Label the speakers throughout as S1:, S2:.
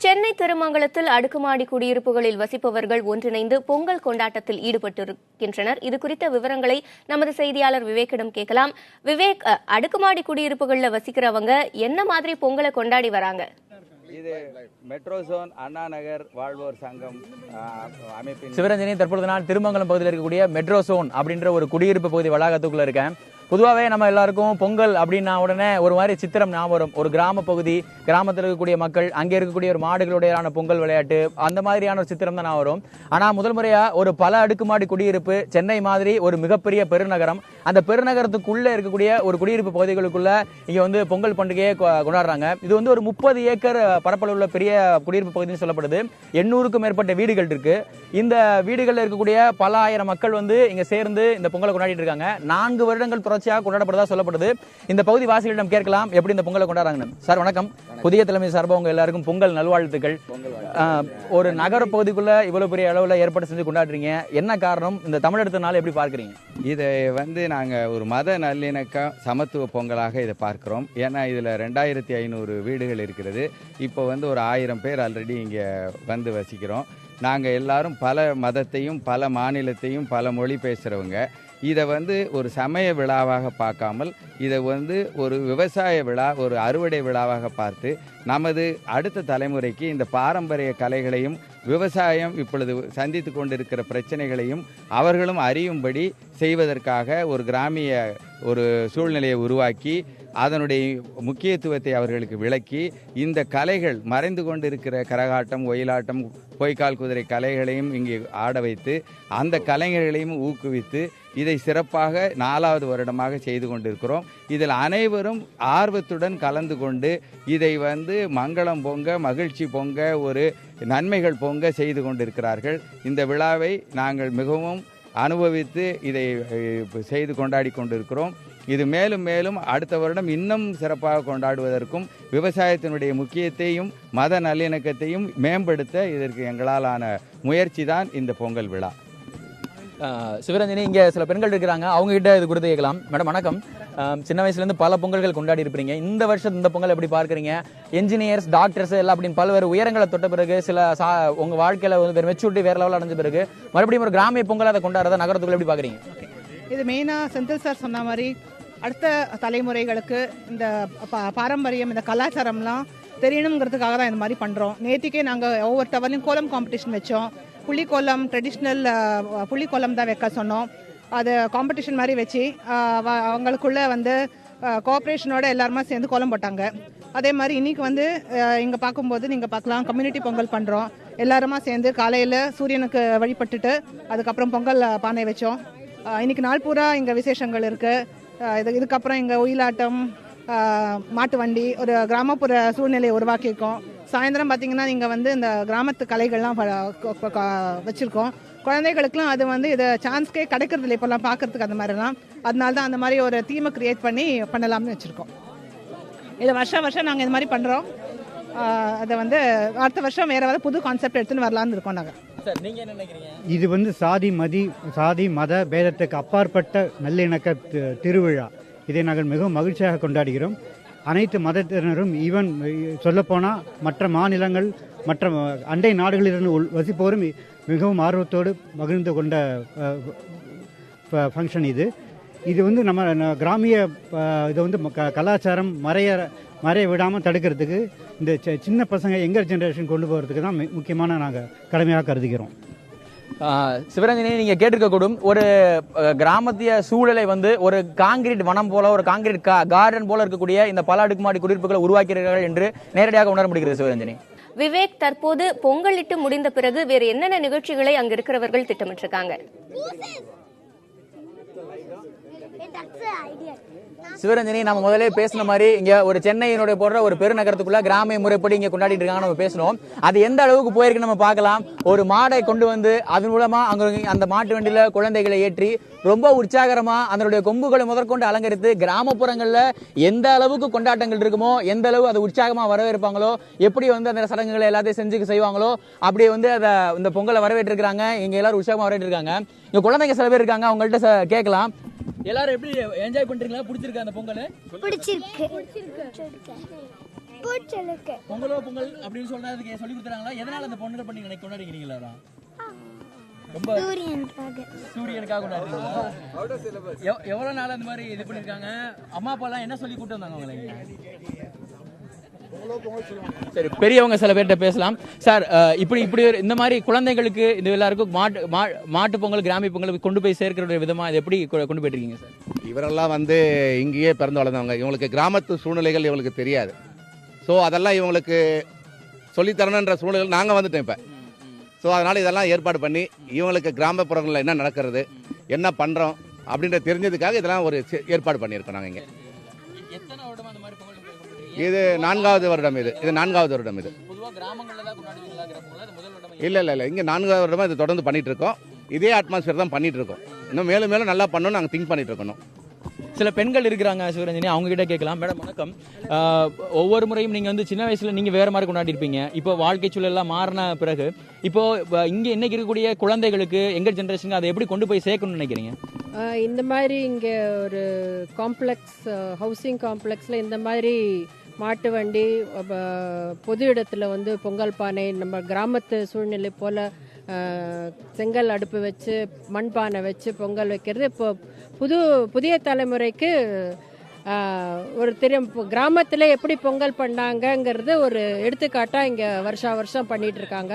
S1: சென்னை திருமங்கலத்தில் அடுக்குமாடி குடியிருப்புகளில் வசிப்பவர்கள் ஒன்றிணைந்து பொங்கல் கொண்டாட்டத்தில் ஈடுபட்டிருக்கின்றனர். இது குறித்த விவரங்களை நமது செய்தியாளர் விவேக்கிடம் கேட்கலாம். விவேக், அடுக்குமாடி குடியிருப்புகளில் வசிக்கிறவங்க என்ன மாதிரி பொங்கலை கொண்டாடி வராங்க?
S2: இது மெட்ரோ ஜோன் அண்ணா நகர் வாழ்வோர் சங்கம் அமைப்பின்
S3: சிவரஞ்சனி, தற்பொழுது நான் திருமங்கலம் பகுதியில் இருக்கக்கூடிய மெட்ரோ ஜோன் அப்படின்ற ஒரு குடியிருப்பு பகுதி வளாகத்துக்குள்ள இருக்கேன். பொதுவாகவே நம்ம எல்லாருக்கும் பொங்கல் அப்படின்னா உடனே ஒரு மாதிரி சித்திரம் ஞாபகம் வரும். ஒரு கிராம பகுதி, கிராமத்தில் இருக்கக்கூடிய மக்கள், அங்கே இருக்கக்கூடிய ஒரு மாடுகளுடையான பொங்கல் விளையாட்டு, அந்த மாதிரியான ஒரு சித்திரம் தான் வரும். ஆனால் முதல் முறையாக ஒரு பல அடுக்குமாடி குடியிருப்பு, சென்னை மாதிரி ஒரு மிகப்பெரிய பெருநகரம், அந்த பெருநகரத்துக்குள்ளே இருக்கக்கூடிய ஒரு குடியிருப்பு பகுதிகளுக்குள்ள இங்கே வந்து பொங்கல் பண்டிகையை கொண்டாடுறாங்க. இது வந்து ஒரு 30 ஏக்கர் பரப்பளவு உள்ள பெரிய குடியிருப்பு பகுதின்னு சொல்லப்படுது. 800க்கும் மேற்பட்ட வீடுகள் இருக்கு. இந்த வீடுகளில் இருக்கக்கூடிய பல ஆயிரம் மக்கள் வந்து இங்கே சேர்ந்து இந்த பொங்கலை கொண்டாடிட்டு இருக்காங்க. 4 வருடங்கள் தொடர்ச்சியாக கொண்டாடப்படுறதா சொல்லப்படுது. இந்த பகுதி வாசிகளிடம் கேட்கலாம் எப்படி இந்த பொங்கலை கொண்டாடுறாங்கன்னு. சார் வணக்கம். புதிய தலைமை சார்பாக உங்க எல்லாருக்கும் பொங்கல் நல்வாழ்த்துக்கள். ஒரு நகர பகுதிக்குள்ள இவ்வளவு பெரிய அளவில் ஏற்பாடு செஞ்சு கொண்டாடுறீங்க, என்ன காரணம்? இந்த தமிழகத்து நாள் எப்படி பார்க்குறீங்க?
S2: இதை வந்து நாங்கள் ஒரு மத நல்லிணக்க சமத்துவ பொங்கலாக இதை பார்க்கிறோம். ஏன்னா இதில் 2500 வீடுகள் இருக்கிறது. இப்போ வந்து ஒரு 1000 பேர் ஆல்ரெடி இங்கே வந்து வசிக்கிறோம். நாங்கள் எல்லாரும் பல மதத்தையும் பல மாநிலத்தையும் பல மொழி பேசுகிறவங்க. இதை வந்து ஒரு சமய விழாவாக பார்க்காமல் இதை வந்து ஒரு விவசாய விழா, ஒரு அறுவடை விழாவாக பார்த்து நமது அடுத்த தலைமுறைக்கு இந்த பாரம்பரிய கலைகளையும் விவசாயம் இப்பொழுது சந்தித்து கொண்டிருக்கிற பிரச்சனைகளையும் அவர்களும் அறியும்படி செய்வதற்காக ஒரு கிராமிய ஒரு சூழ்நிலையை உருவாக்கி அதனுடைய முக்கியத்துவத்தை அவர்களுக்கு விளக்கி இந்த கலைகள் மறைந்து கொண்டிருக்கிற கரகாட்டம், ஒயிலாட்டம், பொய்க்கால் குதிரை கலைகளையும் இங்கே ஆட வைத்து அந்த கலைஞர்களையும் ஊக்குவித்து இதை சிறப்பாக 4வது வருடமாக செய்து கொண்டிருக்கிறோம். இதில் அனைவரும் ஆர்வத்துடன் கலந்து கொண்டு இதை வந்து மங்களம் பொங்க, மகிழ்ச்சி பொங்க, ஒரு நன்மைகள் பொங்க செய்து கொண்டிருக்கிறார்கள். இந்த விழாவை நாங்கள் மிகவும் அனுபவித்து இதை செய்து கொண்டாடி கொண்டிருக்கிறோம். இது மேலும் மேலும் அடுத்த வருடம் இன்னும் சிறப்பாக கொண்டாடுவதற்கும் விவசாயத்தினுடைய முக்கியத்தையும் மத நல்லிணக்கத்தையும் மேம்படுத்த இதற்கு எங்களாலான முயற்சி தான் இந்த பொங்கல் விழா.
S3: சிவரஞ்சனி, இங்கே சில பெண்கள் இருக்கிறாங்க, அவங்க கிட்ட இது குறித்து கேட்கலாம். மேடம் வணக்கம். சின்ன வயசுலேருந்து பல பொங்கல்கள் கொண்டாடி இருப்பீங்க. இந்த வருஷம் இந்த பொங்கல் எப்படி பார்க்குறீங்க? என்ஜினியர்ஸ், டாக்டர்ஸ் எல்லாம் அப்படின்னு பல்வேறு உயரங்களை தொட்ட பிறகு உங்கள் வாழ்க்கையில் ஒரு மெச்சூரிட்டி வேறு லெவலில் அடைஞ்ச பிறகு மறுபடியும் ஒரு கிராமிய பொங்கல் அதை கொண்டாடுறத நகரத்துக்குள்ள எப்படி பார்க்குறீங்க?
S4: இது மெயினாக செந்தில் சார் சொன்ன மாதிரி அடுத்த தலைமுறைகளுக்கு இந்த பாரம்பரியம், இந்த கலாச்சாரம்லாம் தெரியணுங்கிறதுக்காக தான் இந்த மாதிரி பண்ணுறோம். நேற்றுக்கே நாங்கள் ஒவ்வொரு டவர்லையும் கோலம் காம்படிஷன் வச்சோம். புள்ளிக்கோலம், ட்ரெடிஷ்னல் புள்ளிக்கோலம் தான் வைக்க சொன்னோம். அது காம்படிஷன் மாதிரி வச்சு அவங்களுக்குள்ளே வந்து கோஆப்ரேஷனோட எல்லாருமா சேர்ந்து கோலம் போட்டாங்க. அதே மாதிரி இன்றைக்கி வந்து இங்கே பார்க்கும்போது நீங்கள் பார்க்கலாம், கம்யூனிட்டி பொங்கல் பண்ணுறோம். எல்லாருமா சேர்ந்து காலையில் சூரியனுக்கு வழிபட்டுட்டு அதுக்கப்புறம் பொங்கல் பானை வச்சோம். இன்றைக்கி நாள் பூரா இங்கே விசேஷங்கள் இருக்குது. இதுக்கப்புறம் இங்கே ஒயிலாட்டம், மாட்டு வண்டி, ஒரு கிராமப்புற சூழ்நிலையை உருவாக்கியிருக்கோம். சாயந்தரம் பார்த்திங்கன்னா இங்கே வந்து இந்த கிராமத்து கலைகள்லாம் வச்சுருக்கோம். குழந்தைகளுக்குலாம் அது வந்து இதை சான்ஸ்கே கிடைக்கிறது இல்லை இப்போல்லாம் பார்க்குறதுக்கு. அந்த மாதிரிலாம் அதனால தான் அந்த மாதிரி ஒரு தீமை க்ரியேட் பண்ணலாம்னு வச்சுருக்கோம். இதை வருஷம் நாங்கள் இந்த மாதிரி பண்ணுறோம். அதை வந்து அடுத்த வருஷம் வேறு புது கான்செப்ட் எடுத்துன்னு வரலான்னு இருக்கோம் நாங்கள்.
S5: இது வந்து சாதி மத பேதத்துக்கு அப்பாற்பட்ட நல்லிணக்க திருவிழா. இதை நாங்கள் மிகவும் மகிழ்ச்சியாக கொண்டாடுகிறோம். அனைத்து மதத்தினரும், ஈவன் சொல்லப்போனால் மற்ற மாநிலங்கள், மற்ற அண்டை நாடுகளிலிருந்து வசிப்போரும் மிகவும் ஆர்வத்தோடு மகிழ்ந்து கொண்ட ஃபங்க்ஷன் இது. இது வந்து நம்ம கிராமிய இதை வந்து கலாச்சாரம் மறைய விடாமல் தடுக்கிறதுக்கு இந்த சின்ன பசங்க யங்கர் ஜென்ரேஷன் கொண்டு போகிறதுக்கு தான் முக்கியமான நாங்கள் கடமையாக கருதுகிறோம்.
S3: சிவரஞ்சனி, நீங்க கேட்டிருக்கக்கூடும், ஒரு கிராமத்திய சூழலை வந்து ஒரு காங்கிரீட் வனம் போல, ஒரு காங்கிரீட் கார்டன் போல இருக்கக்கூடிய இந்த பல அடுக்குமாடி குடியிருப்புகளை உருவாக்கிறார்கள் என்று நேரடியாக உணர முடிகிறது. சிவரஞ்சனி,
S1: விவேக், தற்போது பொங்கலிட்டு முடிந்த பிறகு வேறு என்னென்ன நிகழ்ச்சிகளை அங்க இருக்கிறவர்கள் திட்டமிட்டிருக்காங்க?
S3: சிவரஞ்சனி, நம்ம முதலே பேசின மாதிரி இங்க ஒரு சென்னையினுடைய போடுற ஒரு பெருநகரத்துக்குள்ள கிராமிய முறைப்படி இங்க கொண்டாடிட்டு இருக்காங்க. நம்ம பேசணும், அது எந்த அளவுக்கு போயிருக்கு நம்ம பார்க்கலாம். ஒரு மாடை கொண்டு வந்து அதன் மூலமா அங்க அந்த மாட்டு வண்டியில குழந்தைகளை ஏற்றி ரொம்ப உற்சாகரமா அதனுடைய கொம்புகளை முதற்கொண்டு அலங்கரித்து கிராமப்புறங்கள்ல எந்த அளவுக்கு கொண்டாட்டங்கள் இருக்குமோ, எந்த அளவு அதை உற்சாகமா வரவேற்பாங்களோ, எப்படி வந்து அந்த சடங்குகளை எல்லாத்தையும் செஞ்சு செய்வாங்களோ, அப்படியே வந்து அதை இந்த பொங்கலை வரவேற்றிருக்காங்க. இங்க எல்லாரும் உற்சாகமா வரவேற்றிருக்காங்க. இங்க குழந்தைங்க சில பேர் இருக்காங்க, அவங்கள்ட்ட கேட்கலாம். எல்லாரும் எப்படி என்ஜாய் பண்றீங்களா? பிடிச்சிருக்கா அந்த பொங்கல்?
S6: பிடிச்சிருக்கு. பூச்சலுக்கு
S3: பொங்கலோ பொங்கல் அப்படின்னு சொல்றதுக்கு சொல்லி கொடுத்தாங்களா? எதனால அந்த பொங்கல் பண்ணி கொண்டாடுறீங்களா? ரொம்ப சூரியனுக்காக கொண்டாடுறீங்களா? எவ்வளவு நாள் அந்த மாதிரி இது பண்ணிருக்காங்க? அம்மா அப்பா எல்லாம் என்ன சொல்லி கூட்டு வந்தாங்க உங்களை? சரி, பெரியவங்க சில பேர்கிட்ட பேசலாம். சார், இப்படி இந்த மாதிரி குழந்தைகளுக்கு இது எல்லாருக்கும் மாட்டு பொங்கல், கிராமி பொங்கல் கொண்டு போய் சேர்க்கிற விதமா இது எப்படி கொண்டு போயிட்டு இருக்கீங்க சார்?
S7: இவரெல்லாம் இங்கேயே பிறந்து வளர்ந்தவங்க. இவங்களுக்கு கிராமத்து சூழ்நிலைகள் இவங்களுக்கு தெரியாது. ஸோ அதெல்லாம் இவங்களுக்கு சொல்லித்தரணுன்ற சூழ்நிலைகள் நாங்கள் வந்துட்டோம் இப்போ. ஸோ அதனால் இதெல்லாம் ஏற்பாடு பண்ணி இவங்களுக்கு கிராமப்புறங்களில் என்ன நடக்கிறது, என்ன பண்ணுறோம் அப்படின்ற தெரிஞ்சதுக்காக இதெல்லாம் ஒரு ஏற்பாடு பண்ணியிருக்கோம் நாங்கள் இங்கே. இது 4வது வருடம். இது 4வது வருடம். இது இல்லை, இங்கே 4வது வருடமாக இது தொடர்ந்து பண்ணிட்டு இருக்கோம். இதே அட்மாஸ்பியர் தான் பண்ணிட்டு இருக்கோம். இன்னும் மேலும் மேலும் நல்லா பண்ணணும்னு நாங்கள் திங்க் பண்ணிட்டு இருக்கணும்.
S3: சில பெண்கள் இருக்கிறாங்க சிவரஞ்சனி, அவங்க கிட்ட கேட்கலாம். மேடம் வணக்கம். ஒவ்வொரு முறையும் நீங்க சின்ன வயசுல நீங்க வேற மாதிரி கொண்டாடி இருப்பீங்க. இப்போ வாழ்க்கை சூழல் எல்லாம் மாறின பிறகு இப்போ இங்க இன்னைக்கு இருக்கக்கூடிய குழந்தைகளுக்கு எங்க ஜெனரேஷனுக்கு அதை எப்படி கொண்டு போய் சேர்க்கணும்னு நினைக்கிறீங்க?
S8: இந்த மாதிரி இங்கே ஒரு காம்ப்ளெக்ஸ், ஹவுசிங் காம்ப்ளெக்ஸில் இந்த மாதிரி மாட்டு வண்டி, பொது இடத்துல பொங்கல் பானை, நம்ம கிராமத்து சூழ்நிலை போல் செங்கல் அடுப்பு வச்சு மண்பானை வச்சு பொங்கல் வைக்கிறது இப்போ புதிய தலைமுறைக்கு ஒரு தெரியும். கிராமத்தில் எப்படி பொங்கல் பண்ணாங்கங்கிறது ஒரு எடுத்துக்காட்டாக இங்கே வருஷம் பண்ணிட்டு இருக்காங்க.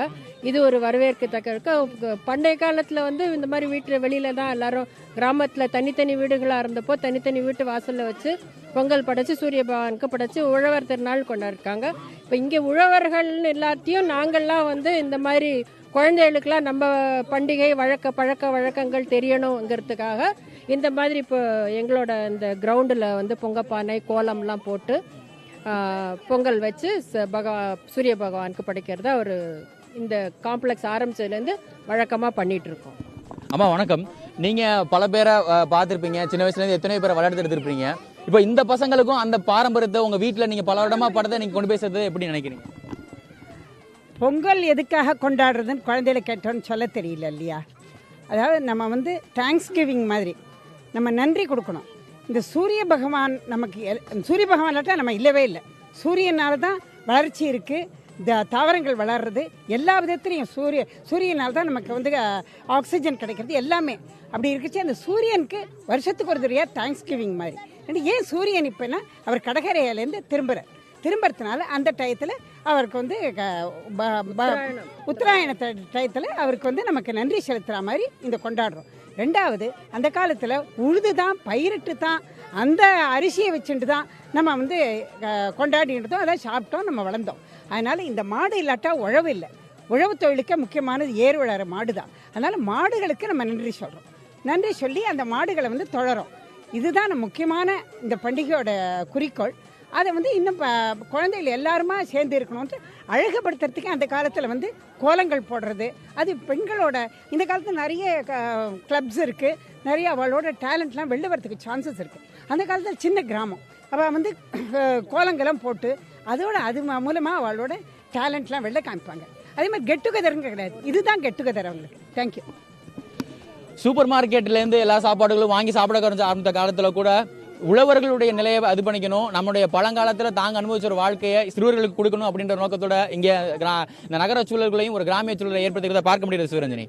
S8: இது ஒரு வரவேற்கத்தக்க. பண்டைய காலத்தில் இந்த மாதிரி வீட்டு வெளியில தான் எல்லாரும் கிராமத்தில் தனித்தனி வீடுகளாக இருந்தப்போ தனித்தனி வீட்டு வாசலில் வச்சு பொங்கல் படைச்சு சூரிய பகவானுக்கு படைச்சு உழவர் திருநாள் கொண்டாடிருக்காங்க. இப்போ இங்கே உழவர்கள் எல்லாத்தையும் நாங்கள்லாம் இந்த மாதிரி குழந்தைகளுக்கெல்லாம் நம்ம பண்டிகை பழக்க வழக்கங்கள் தெரியணுங்கிறதுக்காக இந்த மாதிரி இப்போ எங்களோட இந்த கிரவுண்டில் பொங்கப்பானை கோலம்லாம் போட்டு பொங்கல் வச்சு சூரிய பகவானுக்கு படைக்கிறதா ஒரு இந்த காம்ப்ளெக்ஸ் ஆரம்பிச்சதுலேருந்து வழக்கமாக பண்ணிட்டு இருக்கோம்.
S3: அம்மா வணக்கம். நீங்க பல பேரை பார்த்துருப்பீங்க, சின்ன வயசுலேருந்து எத்தனை பேரை வளர்த்து எடுத்துருப்பீங்க. இப்போ இந்த பசங்களுக்கும் அந்த பாரம்பரியத்தை உங்க வீட்டில் நீங்க பல வருடமா படத்தை நீங்க கொண்டு போய் சேர்த்தது எப்படி நினைக்கிறீங்க?
S9: பொங்கல் எதுக்காக கொண்டாடுறதுன்னு குழந்தைகளை கேட்டோன்னு சொல்ல தெரியல இல்லையா? அதாவது நம்ம தேங்க்ஸ் கிவிங் மாதிரி நம்ம நன்றி கொடுக்கணும். இந்த சூரிய பகவான் நமக்கு சூரிய பகவான் இல்லாட்டா நம்ம இல்லவே இல்லை. சூரியனால தான் வளர்ச்சி இருக்குது, இந்த தாவரங்கள் வளர்றது, எல்லா விதத்துலையும் சூரியனால் தான் நமக்கு ஆக்சிஜன் கிடைக்கிறது எல்லாமே. அப்படி இருக்குச்சு அந்த சூரியனுக்கு வருஷத்துக்கு ஒரு தடவையாக தேங்க்ஸ் கிவிங் மாதிரி. ஏன் சூரியன் இப்போனா அவர் கடற்கரையிலேருந்து திரும்புறதுனால அந்த டயத்தில் அவருக்கு உத்தராயண டயத்தில் அவருக்கு நமக்கு நன்றி செலுத்துகிற மாதிரி இந்த கொண்டாடுறோம். ரெண்டாவது, அந்த காலத்தில் உழுது தான் பயிரிட்டு தான் அந்த அரிசியை வச்சுட்டு தான் நம்ம கொண்டாடிட்டோம், அதான் சாப்பிட்டோம், நம்ம வளர்ந்தோம். அதனால் இந்த மாடு இல்லாட்டா உழவு இல்லை. உழவு தொழிலுக்கு முக்கியமானது ஏர் உழற மாடு தான். அதனால் மாடுகளுக்கு நம்ம நன்றி சொல்கிறோம். நன்றி சொல்லி அந்த மாடுகளை தொழறோம். இதுதான் முக்கியமான இந்த பண்டிகையோட குறிக்கோள். அதை இன்னும் குழந்தைகள் எல்லாருமா சேர்ந்து இருக்கணும்னு அழகுபடுத்துறதுக்கு அந்த காலத்தில் கோலங்கள் போடுறது, அது பெண்களோட இந்த காலத்தில் நிறைய கிளப்ஸ் இருக்குது, நிறைய அவளோட டேலண்ட்லாம் வெளில வரதுக்கு சான்சஸ் இருக்குது. அந்த காலத்தில் சின்ன கிராமம், அவள் கோலங்கள்லாம் போட்டு அது மூலமாக அவளோட டேலண்ட்லாம் வெளில காமிப்பாங்க. அதே மாதிரி கெட் டுகெதருங்க கிடையாது, இதுதான் கெட் டுகெதர் அவங்களுக்கு. தேங்க்யூ.
S3: சூப்பர் மார்க்கெட்லேருந்து எல்லா சாப்பாடுகளும் வாங்கி சாப்பிட ஆரம்பித்த காலத்தில் கூட உழவர்களுடைய நிலையை அது பண்ணிக்கணும், நம்முடைய பழங்காலத்தில் தாங்க அனுபவிச்ச ஒரு வாழ்க்கையை சிறுவர்களுக்கு கொடுக்கணும் அப்படின்ற நோக்கத்தோட இங்கே இந்த நகர சூழல்களையும் ஒரு கிராமிய சூழலை ஏற்படுத்துகிறத பார்க்க முடியாது சிவரஞ்சனி.